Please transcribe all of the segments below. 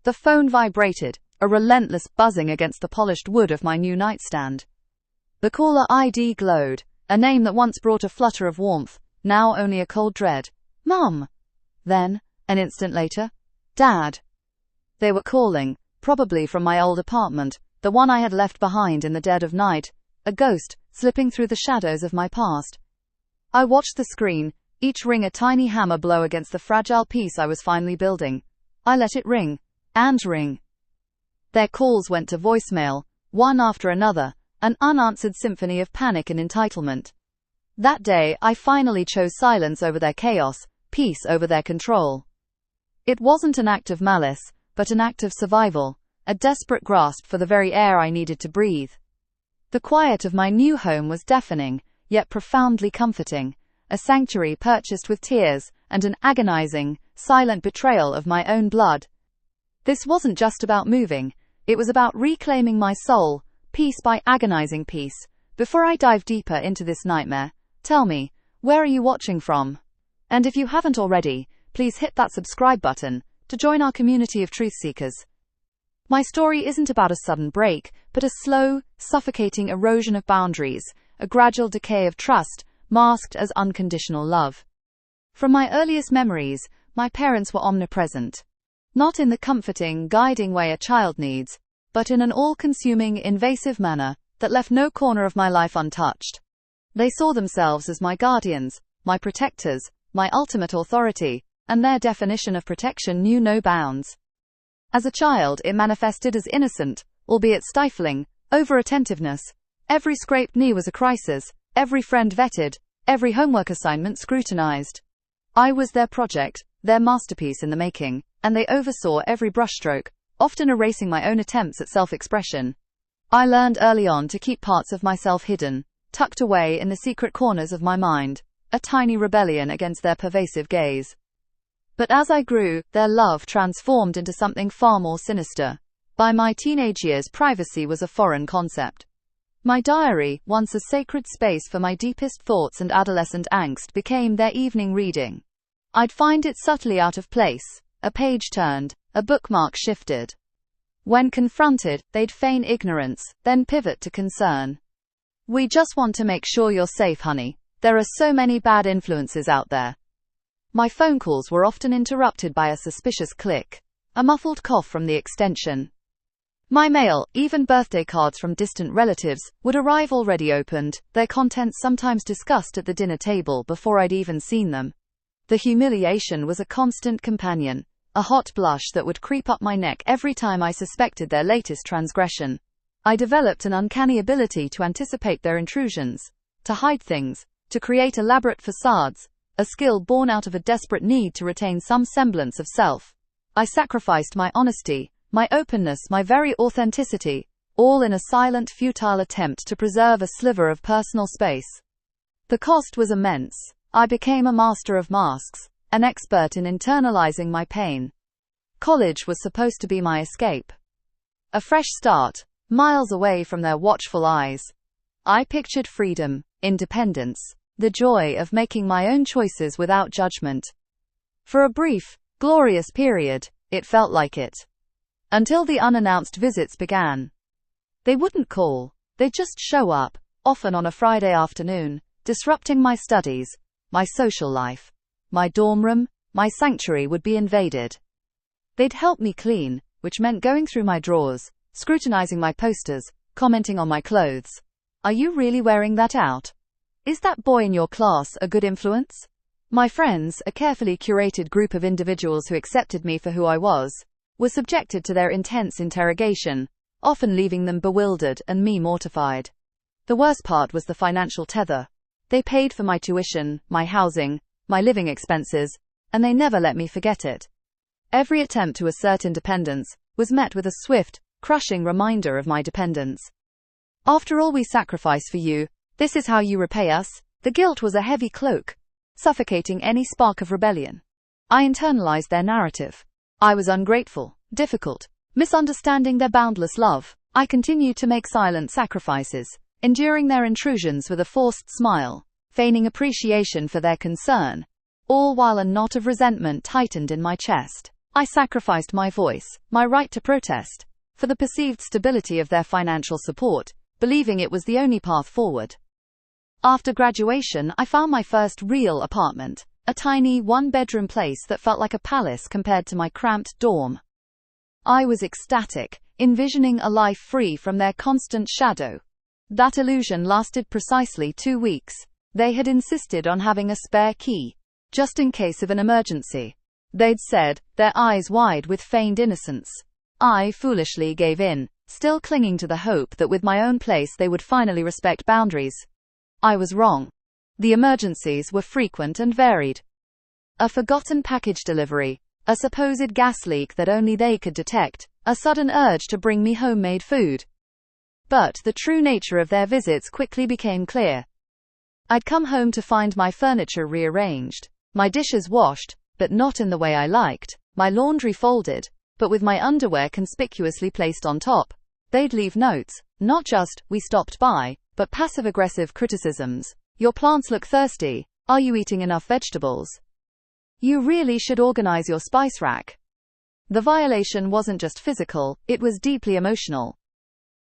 The phone vibrated, a relentless buzzing against the polished wood of my new nightstand. The caller ID glowed, a name that once brought a flutter of warmth, now only a cold dread. Mum! Then, an instant later, Dad. They were calling, probably from my old apartment, the one I had left behind in the dead of night, a ghost slipping through the shadows of my past. I watched the screen, each ring a tiny hammer blow against the fragile piece I was finally building. I let it ring, and ring. Their calls went to voicemail, one after another, an unanswered symphony of panic and entitlement. That day, I finally chose silence over their chaos, peace over their control. It wasn't an act of malice, but an act of survival, a desperate grasp for the very air I needed to breathe. The quiet of my new home was deafening, yet profoundly comforting, a sanctuary purchased with tears, and an agonizing, silent betrayal of my own blood. This wasn't just about moving, it was about reclaiming my soul, piece by agonizing piece. Before I dive deeper into this nightmare, tell me, where are you watching from? And if you haven't already, please hit that subscribe button to join our community of truth seekers. My story isn't about a sudden break, but a slow, suffocating erosion of boundaries, a gradual decay of trust, masked as unconditional love. From my earliest memories, my parents were omnipresent. Not in the comforting, guiding way a child needs, but in an all-consuming, invasive manner that left no corner of my life untouched. They saw themselves as my guardians, my protectors, my ultimate authority, and their definition of protection knew no bounds. As a child, it manifested as innocent, albeit stifling, over-attentiveness. Every scraped knee was a crisis, every friend vetted, every homework assignment scrutinized. I was their project, their masterpiece in the making, and they oversaw every brushstroke, often erasing my own attempts at self-expression. I learned early on to keep parts of myself hidden, tucked away in the secret corners of my mind, a tiny rebellion against their pervasive gaze. But as I grew, their love transformed into something far more sinister. By my teenage years, privacy was a foreign concept. My diary, once a sacred space for my deepest thoughts and adolescent angst, became their evening reading. I'd find it subtly out of place, a page turned, a bookmark shifted. When confronted, they'd feign ignorance, then pivot to concern. We just want to make sure you're safe, honey. There are so many bad influences out there. My phone calls were often interrupted by a suspicious click, a muffled cough from the extension. My mail, even birthday cards from distant relatives, would arrive already opened, their contents sometimes discussed at the dinner table before I'd even seen them. The humiliation was a constant companion, a hot blush that would creep up my neck every time I suspected their latest transgression. I developed an uncanny ability to anticipate their intrusions, to hide things, to create elaborate facades, a skill born out of a desperate need to retain some semblance of self. I sacrificed my honesty, my openness, my very authenticity, all in a silent, futile attempt to preserve a sliver of personal space. The cost was immense. I became a master of masks, an expert in internalizing my pain. College was supposed to be my escape. A fresh start, miles away from their watchful eyes. I pictured freedom, independence, the joy of making my own choices without judgment. For a brief, glorious period, it felt like it. Until the unannounced visits began. They wouldn't call, they'd just show up, often on a Friday afternoon, disrupting my studies, my social life. My dorm room, my sanctuary would be invaded. They'd help me clean, which meant going through my drawers, scrutinizing my posters, commenting on my clothes. Are you really wearing that out? Is that boy in your class a good influence? My friends, a carefully curated group of individuals who accepted me for who I was, were subjected to their intense interrogation, often leaving them bewildered and me mortified. The worst part was the financial tether. They paid for my tuition, my housing, my living expenses, and they never let me forget it. Every attempt to assert independence was met with a swift, crushing reminder of my dependence. After all we sacrifice for you, this is how you repay us. The guilt was a heavy cloak, suffocating any spark of rebellion. I internalized their narrative. I was ungrateful, difficult, misunderstanding their boundless love. I continued to make silent sacrifices, enduring their intrusions with a forced smile, feigning appreciation for their concern, all while a knot of resentment tightened in my chest. I sacrificed my voice, my right to protest, for the perceived stability of their financial support, believing it was the only path forward. After graduation, I found my first real apartment, a tiny one-bedroom place that felt like a palace compared to my cramped dorm. I was ecstatic, envisioning a life free from their constant shadow. That illusion lasted precisely 2 weeks. They had insisted on having a spare key, just in case of an emergency. They'd said, their eyes wide with feigned innocence. I foolishly gave in, still clinging to the hope that with my own place they would finally respect boundaries. I was wrong. The emergencies were frequent and varied. A forgotten package delivery, a supposed gas leak that only they could detect, a sudden urge to bring me homemade food. But the true nature of their visits quickly became clear. I'd come home to find my furniture rearranged, my dishes washed, but not in the way I liked, my laundry folded, but with my underwear conspicuously placed on top. They'd leave notes, not just, "we stopped by," but passive-aggressive criticisms. "Your plants look thirsty. Are you eating enough vegetables? You really should organize your spice rack." The violation wasn't just physical, it was deeply emotional.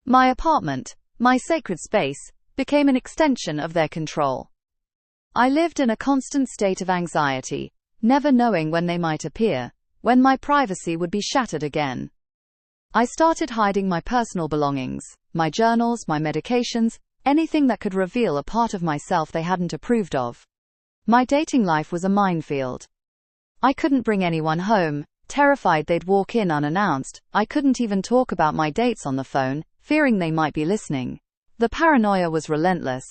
My apartment, my sacred space, became an extension of their control. I lived in a constant state of anxiety, never knowing when they might appear, when my privacy would be shattered again. I started hiding my personal belongings, my journals, my medications, anything that could reveal a part of myself they hadn't approved of. My dating life was a minefield. I couldn't bring anyone home, terrified they'd walk in unannounced. I couldn't even talk about my dates on the phone, fearing they might be listening. The paranoia was relentless.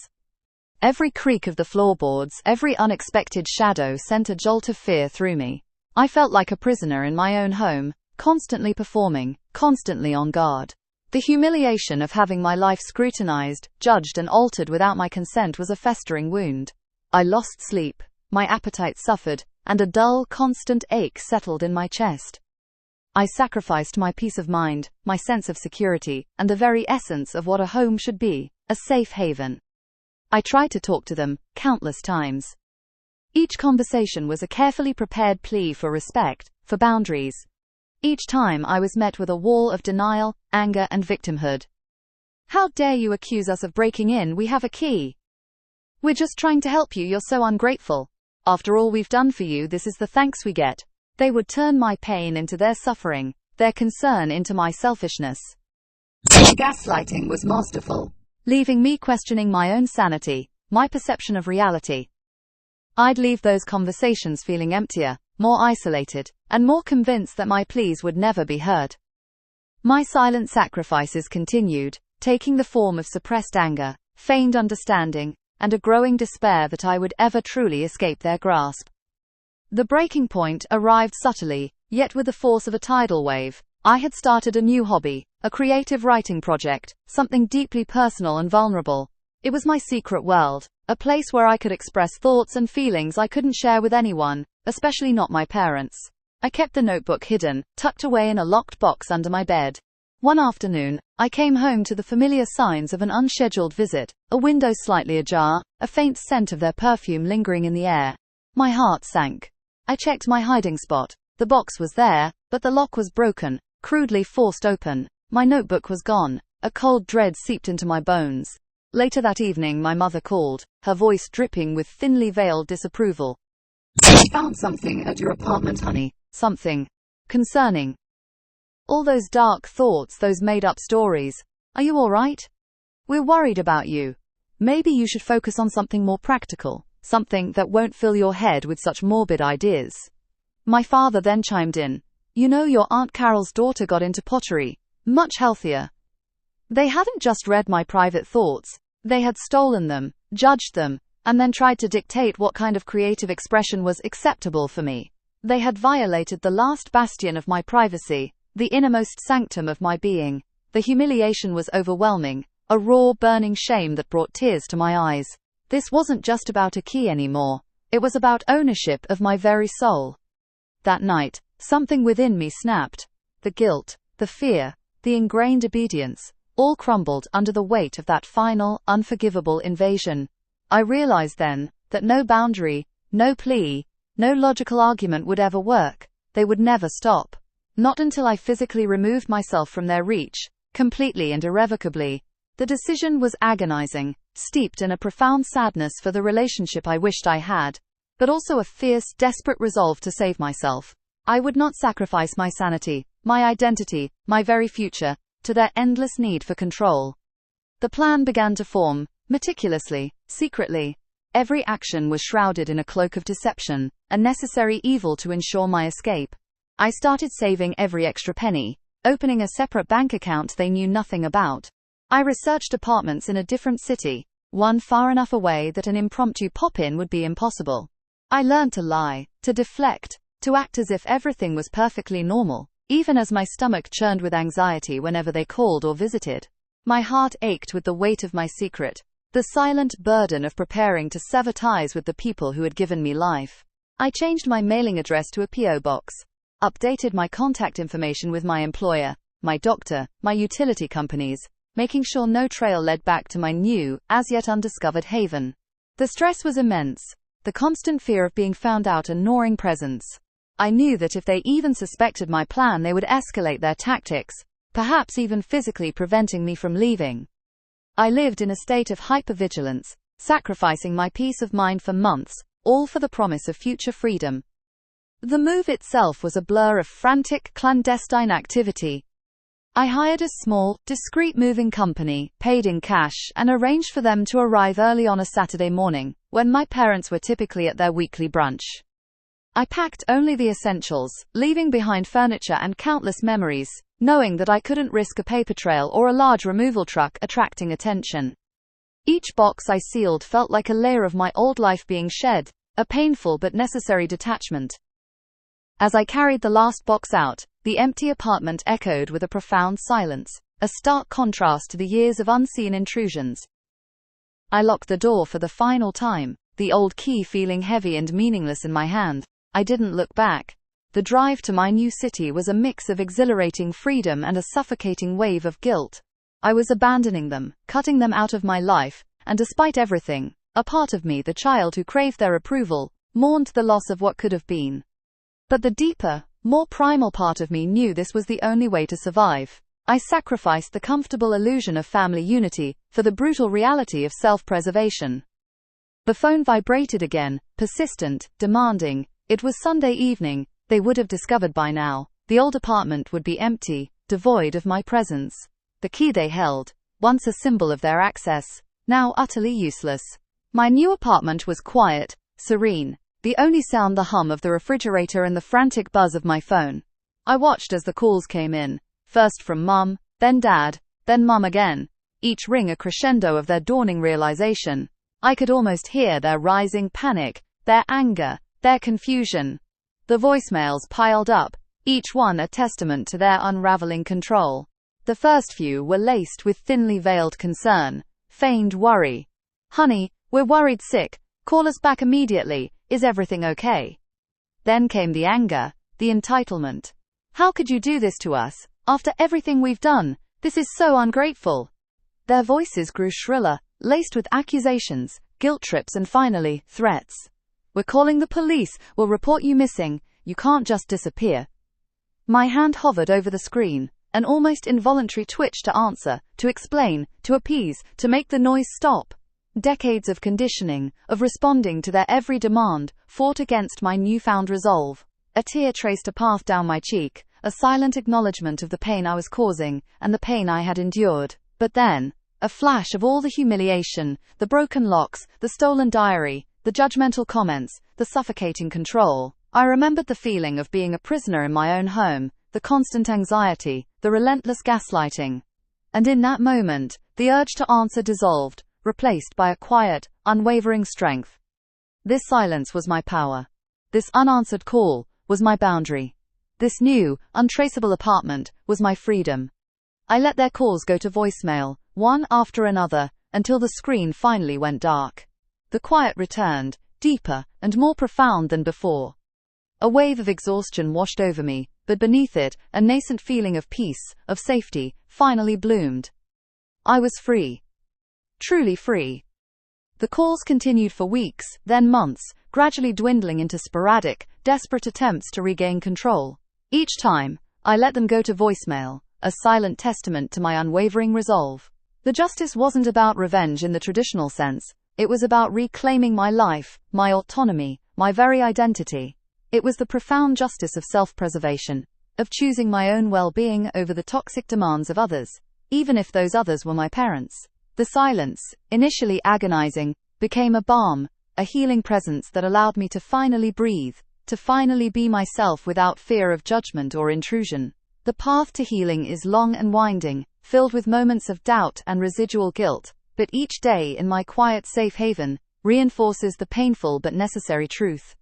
Every creak of the floorboards, every unexpected shadow sent a jolt of fear through me. I felt like a prisoner in my own home, constantly performing, constantly on guard. The humiliation of having my life scrutinized, judged and altered without my consent was a festering wound. I lost sleep, my appetite suffered, and a dull, constant ache settled in my chest. I sacrificed my peace of mind, my sense of security, and the very essence of what a home should be, a safe haven. I tried to talk to them, countless times. Each conversation was a carefully prepared plea for respect, for boundaries. Each time I was met with a wall of denial, anger and victimhood. "How dare you accuse us of breaking in? We have a key. We're just trying to help you. You're so ungrateful. After all we've done for you, this is the thanks we get." They would turn my pain into their suffering, their concern into my selfishness. Gaslighting was masterful, leaving me questioning my own sanity, my perception of reality. I'd leave those conversations feeling emptier, more isolated, and more convinced that my pleas would never be heard. My silent sacrifices continued, taking the form of suppressed anger, feigned understanding, and a growing despair that I would ever truly escape their grasp. The breaking point arrived subtly, yet with the force of a tidal wave. I had started a new hobby, a creative writing project, something deeply personal and vulnerable. It was my secret world, a place where I could express thoughts and feelings I couldn't share with anyone, especially not my parents. I kept the notebook hidden, tucked away in a locked box under my bed. One afternoon, I came home to the familiar signs of an unscheduled visit, a window slightly ajar, a faint scent of their perfume lingering in the air. My heart sank. I checked my hiding spot. The box was there, but the lock was broken, crudely forced open. My notebook was gone. A cold dread seeped into my bones. Later that evening my mother called, her voice dripping with thinly veiled disapproval. "I found something at your apartment, honey. Something concerning. All those dark thoughts, those made-up stories. Are you all right? We're worried about you. Maybe you should focus on something more practical, something that won't fill your head with such morbid ideas." My father then chimed in. "You know, your Aunt Carol's daughter got into pottery. Much healthier." They hadn't just read my private thoughts. They had stolen them, judged them, and then tried to dictate what kind of creative expression was acceptable for me. They had violated the last bastion of my privacy, the innermost sanctum of my being. The humiliation was overwhelming, a raw, burning shame that brought tears to my eyes. This wasn't just about a key anymore. It was about ownership of my very soul. That night, something within me snapped. The guilt, the fear, the ingrained obedience, all crumbled under the weight of that final, unforgivable invasion. I realized then that no boundary, no plea, no logical argument would ever work. They would never stop. Not until I physically removed myself from their reach, completely and irrevocably. The decision was agonizing, steeped in a profound sadness for the relationship I wished I had, but also a fierce, desperate resolve to save myself. I would not sacrifice my sanity, my identity, my very future, to their endless need for control. The plan began to form, meticulously, secretly. Every action was shrouded in a cloak of deception, a necessary evil to ensure my escape. I started saving every extra penny, opening a separate bank account they knew nothing about. I researched apartments in a different city, one far enough away that an impromptu pop-in would be impossible. I learned to lie, to deflect, to act as if everything was perfectly normal, even as my stomach churned with anxiety whenever they called or visited. My heart ached with the weight of my secret, the silent burden of preparing to sever ties with the people who had given me life. I changed my mailing address to a P.O. box, updated my contact information with my employer, my doctor, my utility companies, making sure no trail led back to my new, as yet undiscovered haven. The stress was immense, the constant fear of being found out a gnawing presence. I knew that if they even suspected my plan, they would escalate their tactics, perhaps even physically preventing me from leaving. I lived in a state of hypervigilance, sacrificing my peace of mind for months, all for the promise of future freedom. The move itself was a blur of frantic, clandestine activity. I hired a small, discreet moving company, paid in cash, and arranged for them to arrive early on a Saturday morning, when my parents were typically at their weekly brunch. I packed only the essentials, leaving behind furniture and countless memories, knowing that I couldn't risk a paper trail or a large removal truck attracting attention. Each box I sealed felt like a layer of my old life being shed, a painful but necessary detachment. As I carried the last box out, the empty apartment echoed with a profound silence, a stark contrast to the years of unseen intrusions. I locked the door for the final time, the old key feeling heavy and meaningless in my hand. I didn't look back. The drive to my new city was a mix of exhilarating freedom and a suffocating wave of guilt. I was abandoning them, cutting them out of my life, and despite everything, a part of me, the child who craved their approval, mourned the loss of what could have been. But the deeper, more primal part of me knew this was the only way to survive. I sacrificed the comfortable illusion of family unity for the brutal reality of self-preservation. The phone vibrated again, persistent, demanding. It was Sunday evening. They would have discovered by now. The old apartment would be empty, devoid of my presence. The key they held, once a symbol of their access, now utterly useless. My new apartment was quiet, serene. The only sound the hum of the refrigerator and the frantic buzz of my phone. I watched as the calls came in, first from Mum, then Dad, then Mum again, each ring a crescendo of their dawning realization. I could almost hear their rising panic, their anger, their confusion. The voicemails piled up, each one a testament to their unraveling control. The first few were laced with thinly veiled concern, feigned worry. "Honey, we're worried sick. Call us back immediately. Is everything okay?" Then came the anger, the entitlement. "How could you do this to us? After everything we've done, this is so ungrateful." Their voices grew shriller, laced with accusations, guilt trips, and finally, threats. "We're calling the police. We'll report you missing. You can't just disappear." My hand hovered over the screen, an almost involuntary twitch to answer, to explain, to appease, to make the noise stop. Decades of conditioning, of responding to their every demand, fought against my newfound resolve. A tear traced a path down my cheek, a silent acknowledgement of the pain I was causing, and the pain I had endured. But then, a flash of all the humiliation, the broken locks, the stolen diary, the judgmental comments, the suffocating control. I remembered the feeling of being a prisoner in my own home, the constant anxiety, the relentless gaslighting. And in that moment, the urge to answer dissolved, replaced by a quiet, unwavering strength. This silence was my power. This unanswered call was my boundary. This new, untraceable apartment was my freedom. I let their calls go to voicemail, one after another, until the screen finally went dark. The quiet returned, deeper and more profound than before. A wave of exhaustion washed over me, but beneath it, a nascent feeling of peace, of safety, finally bloomed. I was free. Truly free. The calls continued for weeks, then months, gradually dwindling into sporadic, desperate attempts to regain control. Each time, I let them go to voicemail, a silent testament to my unwavering resolve. The justice wasn't about revenge in the traditional sense. It was about reclaiming my life, my autonomy, my very identity. It was the profound justice of self-preservation, of choosing my own well-being over the toxic demands of others, even if those others were my parents. The silence, initially agonizing, became a balm, a healing presence that allowed me to finally breathe, to finally be myself without fear of judgment or intrusion. The path to healing is long and winding, filled with moments of doubt and residual guilt, but each day in my quiet safe haven reinforces the painful but necessary truth.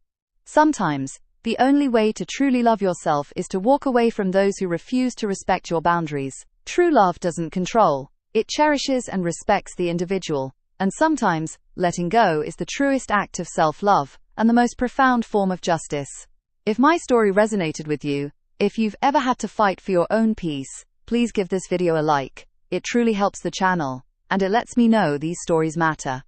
Sometimes, the only way to truly love yourself is to walk away from those who refuse to respect your boundaries. True love doesn't control, it cherishes and respects the individual. And sometimes, letting go is the truest act of self-love, and the most profound form of justice. If my story resonated with you, if you've ever had to fight for your own peace, please give this video a like. It truly helps the channel, and it lets me know these stories matter.